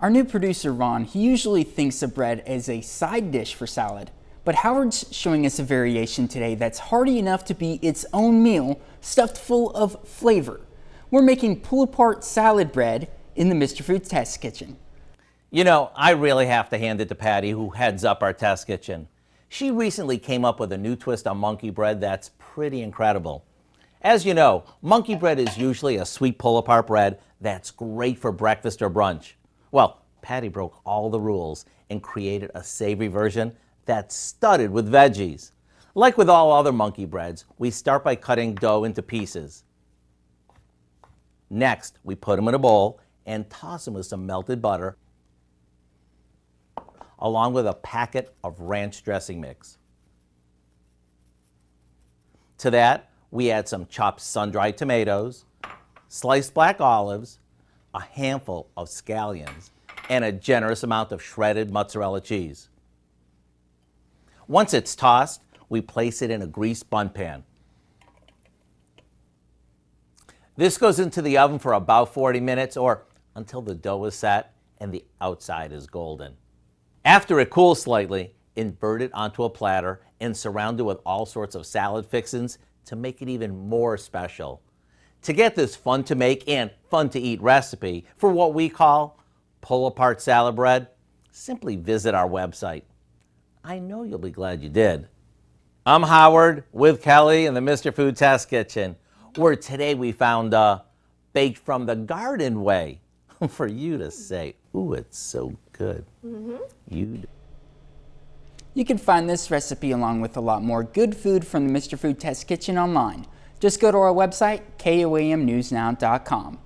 Our new producer Ron, he usually thinks of bread as a side dish for salad, but Howard's showing us a variation today that's hearty enough to be its own meal, stuffed full of flavor. We're making pull-apart salad bread in the Mr. Food Test Kitchen. You know, I really have to hand it to Patty, who heads up our test kitchen. She recently came up with a new twist on monkey bread that's pretty incredible. As you know, monkey bread is usually a sweet pull-apart bread that's great for breakfast or brunch. Well, Patty broke all the rules and created a savory version that's studded with veggies. Like with all other monkey breads, we start by cutting dough into pieces. Next, we put them in a bowl and toss them with some melted butter, along with a packet of ranch dressing mix. To that, we add some chopped sun-dried tomatoes, sliced black olives, a handful of scallions, and a generous amount of shredded mozzarella cheese. Once it's tossed, we place it in a greased bun pan. This goes into the oven for about 40 minutes or until the dough is set and the outside is golden. After it cools slightly, invert it onto a platter and surround it with all sorts of salad fixings to make it even more special. To get this fun to make and fun to eat recipe for what we call pull-apart salad bread, simply visit our website. I know you'll be glad you did. I'm Howard with Kelly in the Mr. Food Test Kitchen, where today we found baked from the garden way for you to say, ooh, it's so good. You can find this recipe along with a lot more good food from the Mr. Food Test Kitchen online. Just go to our website, KOAMnewsnow.com.